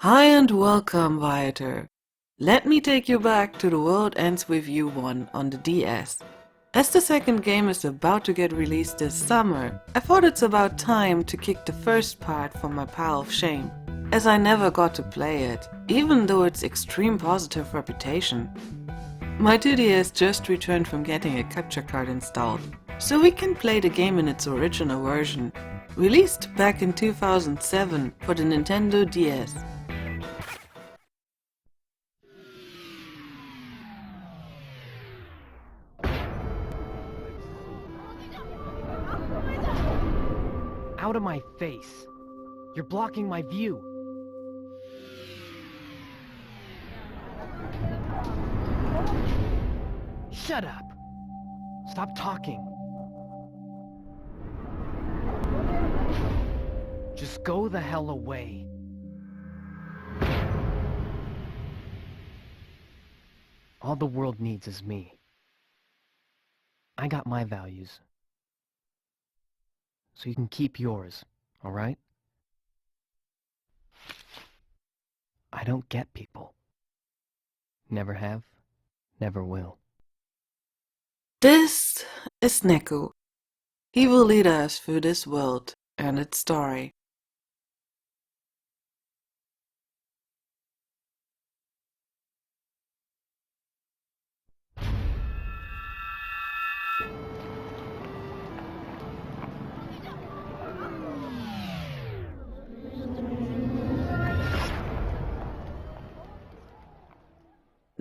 Hi and welcome, viator. Let me take you back to The World Ends With You 1 on the DS. As the second game is about to get released this summer, I thought it's about time to kick the first part from my pile of shame, as I never got to play it, even though its extreme positive reputation. My 2DS just returned from getting a capture card installed, so we can play the game in its original version, released back in 2007 for the Nintendo DS. Out of my face! You're blocking my view! Shut up! Stop talking! Just go the hell away. All the world needs is me. I got my values. So you can keep yours, alright? I don't get people. Never have, never will. This is Neko. He will lead us through this world and its story.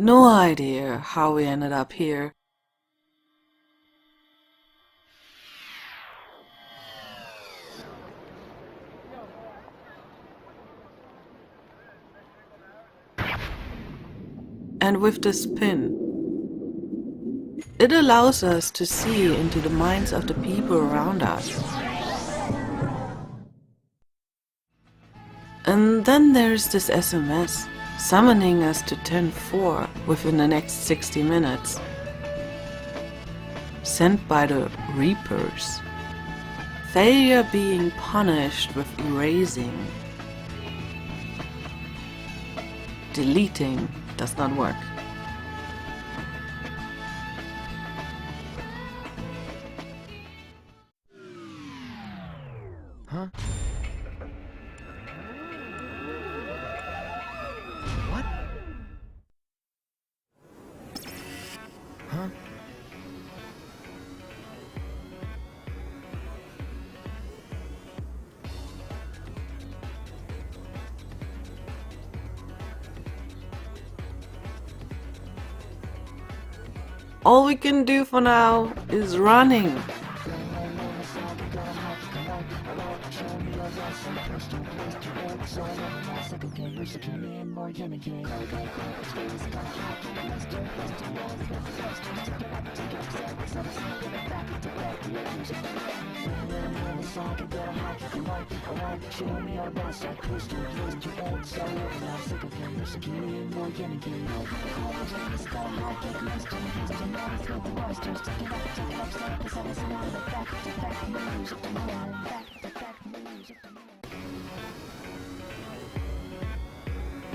No idea how we ended up here. And with this pin, it allows us to see into the minds of the people around us. And then there's this SMS summoning us to 10-4 within the next 60 minutes. Sent by the Reapers. Failure being punished with erasing. Deleting does not work. Huh? What? Huh? All we can do for now is running.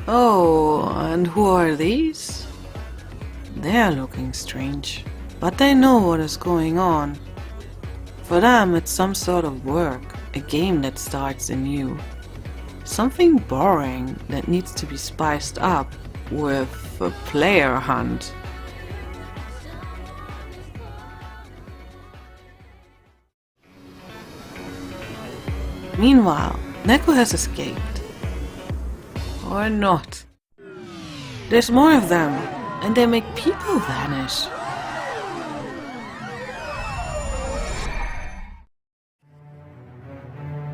Oh, and who are these? They're looking strange, but they know what is going on. For them, it's some sort of work, a game that starts anew. Something boring that needs to be spiced up with a player hunt. Meanwhile, Neko has escaped. Or not. There's more of them, and they make people vanish.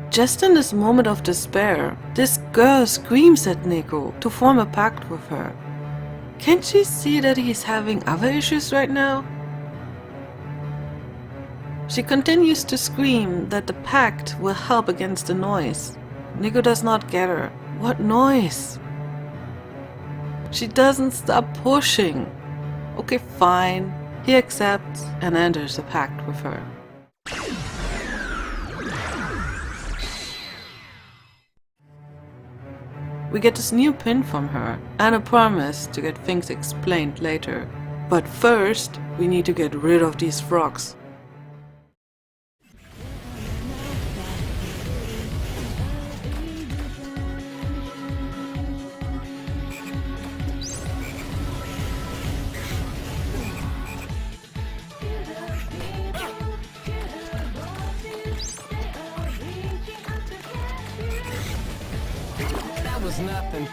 Just in this moment of despair, this girl screams at Neko to form a pact with her. Can't she see that he's having other issues right now? She continues to scream that the pact will help against the noise. Neko does not get her. What noise? She doesn't stop pushing. Okay, fine. He accepts and enters a pact with her. We get this new pin from her and a promise to get things explained later. But first, we need to get rid of these frogs. That was nothing.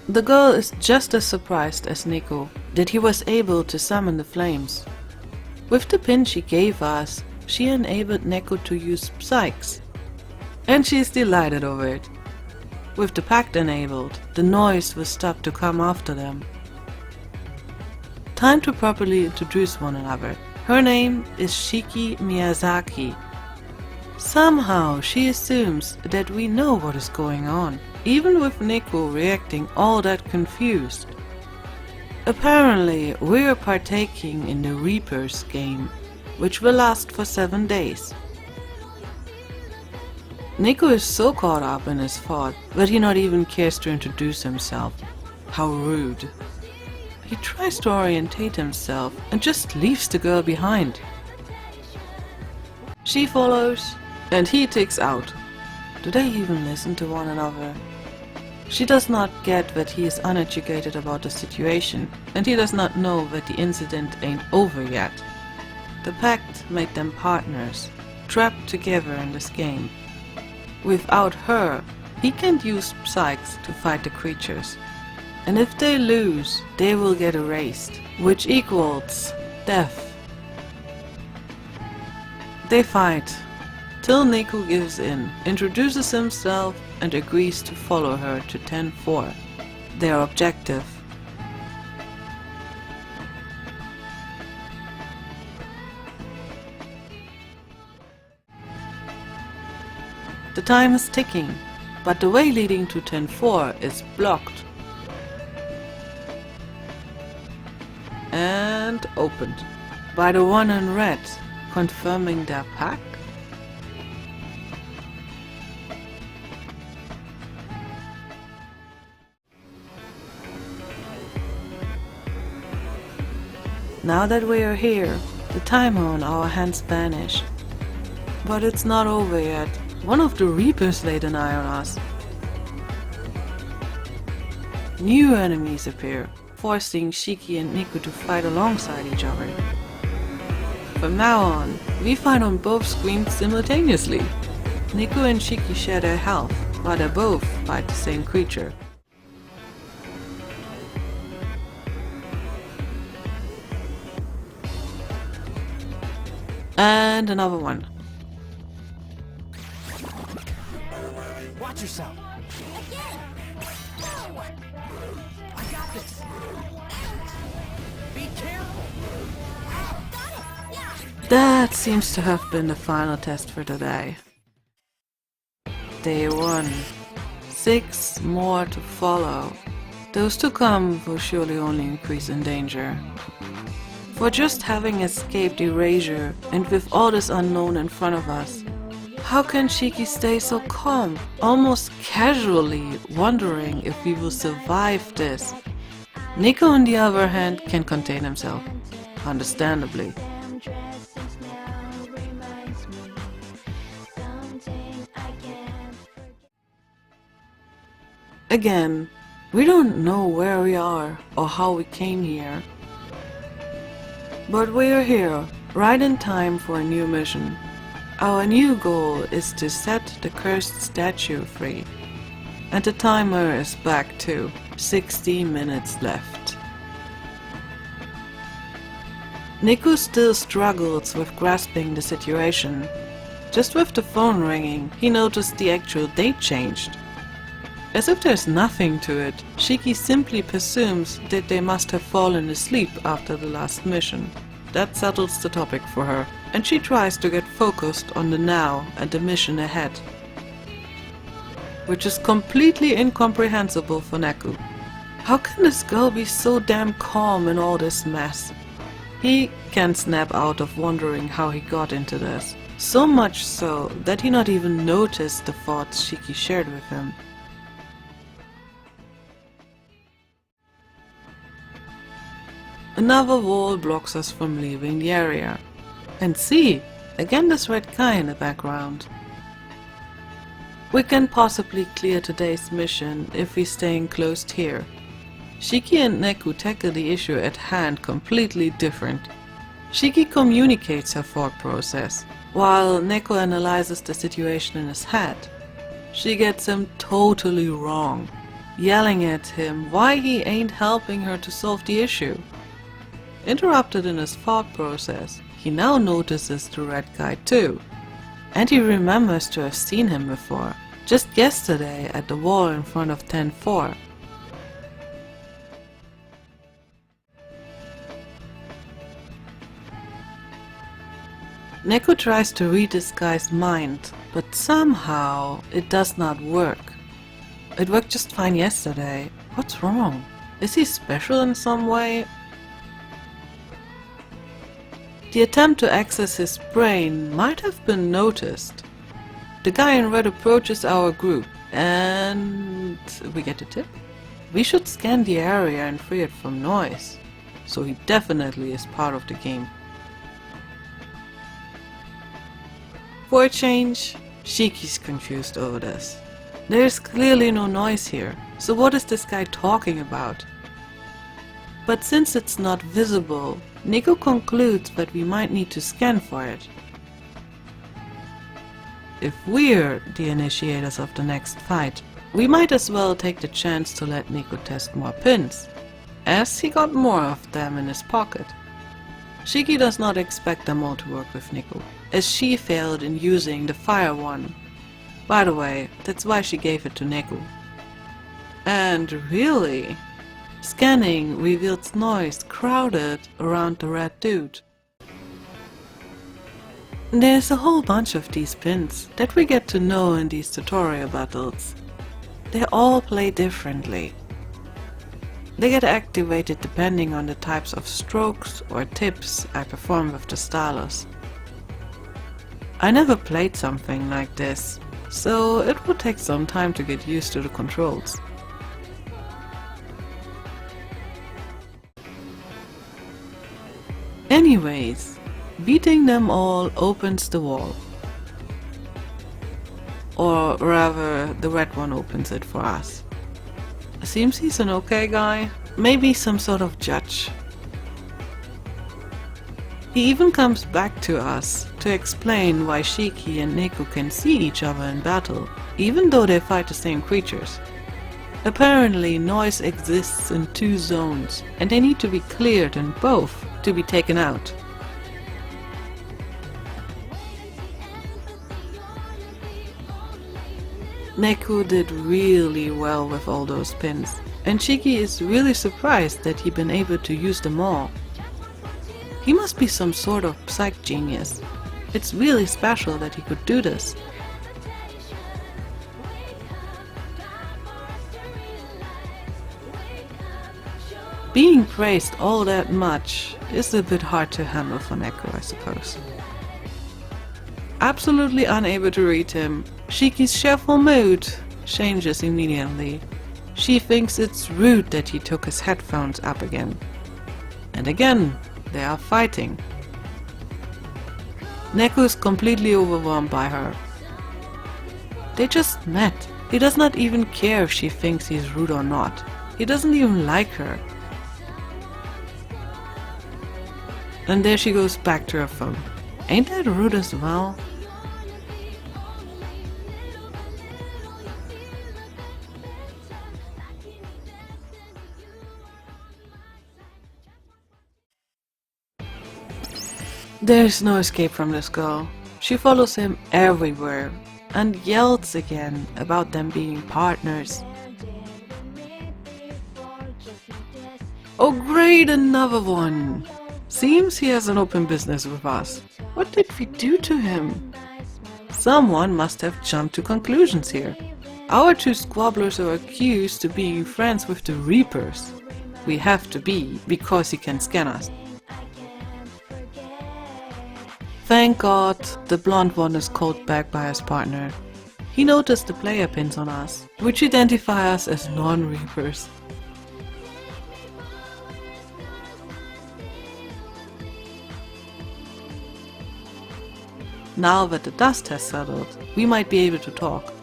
The girl is just as surprised as Nico that he was able to summon the flames. With the pin she gave us, she enabled Neko to use psychs. And she is delighted over it. With the pact enabled, the noise will stop to come after them. Time to properly introduce one another. Her name is Shiki Miyazaki. Somehow she assumes that we know what is going on, even with Neko reacting all that confused. Apparently, we are partaking in the Reapers game, which will last for 7 days. Neko is so caught up in his thought that he not even cares to introduce himself. How rude. He tries to orientate himself and just leaves the girl behind. She follows, and he ticks out. Do they even listen to one another? She does not get that he is uneducated about the situation, and he does not know that the incident ain't over yet. The pact made them partners, trapped together in this game. Without her, he can't use psychs to fight the creatures. And if they lose, they will get erased, which equals death. They fight, till Neko gives in, introduces himself and agrees to follow her to 10-4, their objective. The time is ticking, but the way leading to 10-4 is blocked. And opened by the one in red, confirming their pact. Now that we are here, the timer on our hands vanished. But it's not over yet. One of the Reapers laid an eye on us. New enemies appear, forcing Shiki and Neko to fight alongside each other. From now on, we fight on both screens simultaneously. Neko and Shiki share their health, while they both fight the same creature. And another one. Watch yourself. I got this. Be careful. That seems to have been the final test for today. Day 1. 6 more to follow. Those to come will surely only increase in danger. For just having escaped erasure and with all this unknown in front of us, how can Shiki stay so calm, almost casually wondering if we will survive this? Neko on the other hand can contain himself, understandably. Again, we don't know where we are or how we came here. But we are here, right in time for a new mission. Our new goal is to set the cursed statue free. And the timer is back to 60 minutes left. Neko still struggles with grasping the situation. Just with the phone ringing, he noticed the actual date changed. As if there's nothing to it, Shiki simply presumes that they must have fallen asleep after the last mission. That settles the topic for her, and she tries to get focused on the now and the mission ahead. Which is completely incomprehensible for Neko. How can this girl be so damn calm in all this mess? He can't snap out of wondering how he got into this. So much so that he not even noticed the thoughts Shiki shared with him. Another wall blocks us from leaving the area. And see, again this red guy in the background. We can possibly clear today's mission if we stay enclosed here. Shiki and Neku tackle the issue at hand completely different. Shiki communicates her thought process, while Neku analyzes the situation in his head. She gets him totally wrong, yelling at him why he ain't helping her to solve the issue. Interrupted in his thought process, he now notices the red guy too, and he remembers to have seen him before, just yesterday at the wall in front of 10-4. Neku tries to read this guy's mind, but somehow it does not work. It worked just fine yesterday. What's wrong? Is he special in some way? The attempt to access his brain might have been noticed. The guy in red approaches our group, and we get a tip. We should scan the area and free it from noise, so he definitely is part of the game. For a change, Shiki's confused over this. There is clearly no noise here, so what is this guy talking about? But since it's not visible, Nico concludes that we might need to scan for it. If we're the initiators of the next fight, we might as well take the chance to let Nico test more pins, as he got more of them in his pocket. Shiki does not expect them all to work with Nico, as she failed in using the fire one. By the way, that's why she gave it to Neku. And really, scanning reveals noise crowded around the red dude. There's a whole bunch of these pins that we get to know in these tutorial battles. They all play differently. They get activated depending on the types of strokes or tips I perform with the stylus. I never played something like this, so it would take some time to get used to the controls. Anyways, beating them all opens the wall. Or rather, the red one opens it for us. Seems he's an okay guy, maybe some sort of judge. He even comes back to us to explain why Shiki and Neku can see each other in battle, even though they fight the same creatures. Apparently noise exists in two zones, and they need to be cleared in both to be taken out. Neku did really well with all those pins, and Shiki is really surprised that he'd been able to use them all. He must be some sort of psych genius. It's really special that he could do this. Being praised all that much is a bit hard to handle for Neku, I suppose. Absolutely unable to read him, Shiki's cheerful mood changes immediately. She thinks it's rude that he took his headphones up again. And again, they are fighting. Neku is completely overwhelmed by her. They just met. He does not even care if she thinks he's rude or not. He doesn't even like her. And there she goes back to her phone. Ain't that rude as well? There's no escape from this girl. She follows him everywhere and yells again about them being partners. Oh great, another one! Seems he has an open business with us. What did we do to him? Someone must have jumped to conclusions here. Our two squabblers are accused of being friends with the Reapers. We have to be, because he can scan us. Thank God the blonde one is called back by his partner. He noticed the player pins on us, which identify us as non-Reapers. Now that the dust has settled, we might be able to talk.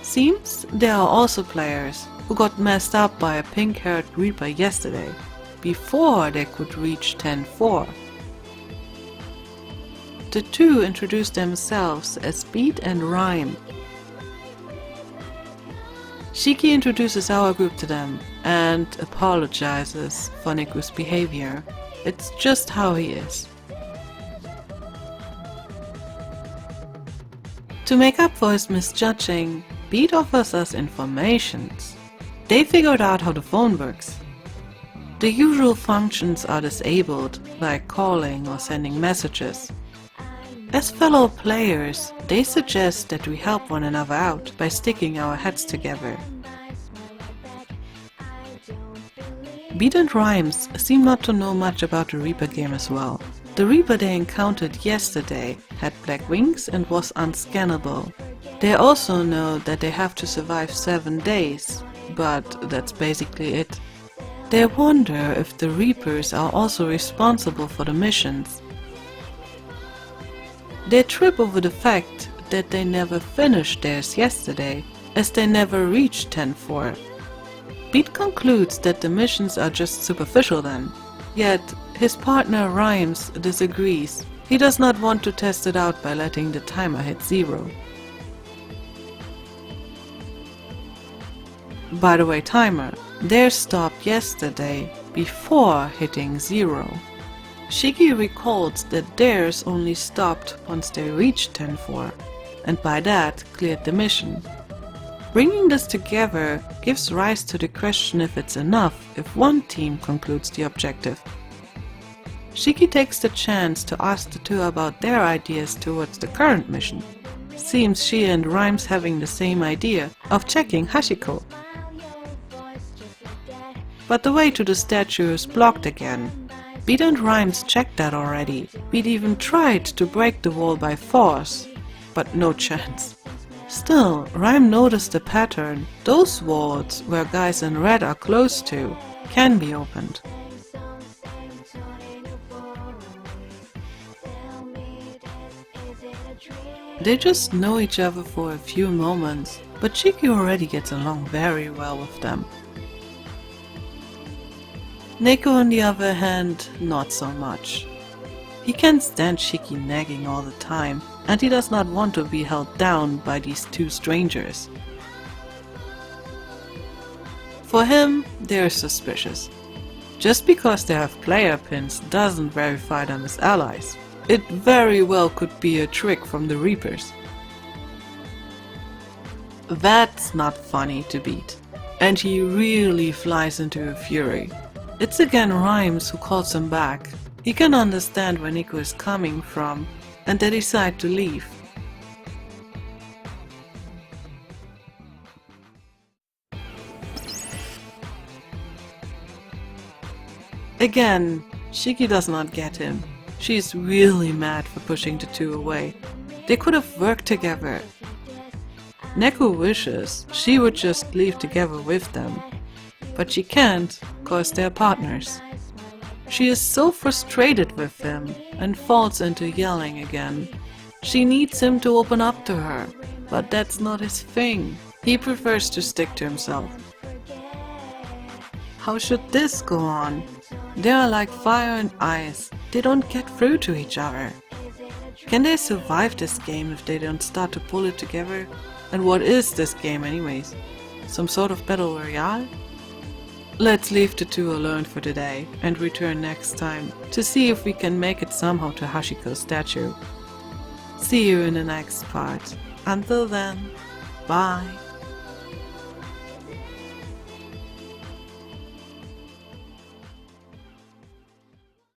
Seems there are also players who got messed up by a pink-haired Reaper yesterday, before they could reach 10-4. The two introduced themselves as Beat and Rhyme. Shiki introduces our group to them and apologizes for Niku's behavior. It's just how he is. To make up for his misjudging, Beat offers us informations. They figured out how the phone works. The usual functions are disabled, like calling or sending messages. As fellow players, they suggest that we help one another out by sticking our heads together. Beat and Rhymes seem not to know much about the Reaper game as well. The Reaper they encountered yesterday had black wings and was unscannable. They also know that they have to survive 7 days, but that's basically it. They wonder if the Reapers are also responsible for the missions. They trip over the fact that they never finished theirs yesterday, as they never reached 10-4. Beat concludes that the missions are just superficial then, yet his partner Rhymes disagrees. He does not want to test it out by letting the timer hit 0. By the way, timer, theirs stopped yesterday before hitting 0. Shiki recalls that theirs only stopped once they reached 10-4, and by that cleared the mission. Bringing this together gives rise to the question if it's enough if one team concludes the objective. Shiki takes the chance to ask the two about their ideas towards the current mission. Seems she and Rhymes having the same idea of checking Hashiko. But the way to the statue is blocked again. Beat and Rhymes checked that already. Beat even tried to break the wall by force, but no chance. Still, Rhyme noticed a pattern. Those walls where guys in red are close to can be opened. They just know each other for a few moments, but Shiki already gets along very well with them. Neko, on the other hand, not so much. He can't stand Shiki nagging all the time, and he does not want to be held down by these two strangers. For him, they're suspicious. Just because they have player pins doesn't verify them as allies. It very well could be a trick from the Reapers. That's not funny to Beat, and he really flies into a fury. It's again Rhymes who calls him back. He can understand where Nico is coming from, and they decide to leave. Again, Shiki does not get him. She's really mad for pushing the two away. They could have worked together. Neko wishes she would just leave together with them. But she can't, cause they're partners. She is so frustrated with him and falls into yelling again. She needs him to open up to her, but that's not his thing. He prefers to stick to himself. How should this go on? They are like fire and ice. They don't get through to each other. Can they survive this game if they don't start to pull it together? And what is this game anyways? Some sort of battle royale? Let's leave the two alone for today and return next time to see if we can make it somehow to Hashiko's statue. See you in the next part. Until then, bye.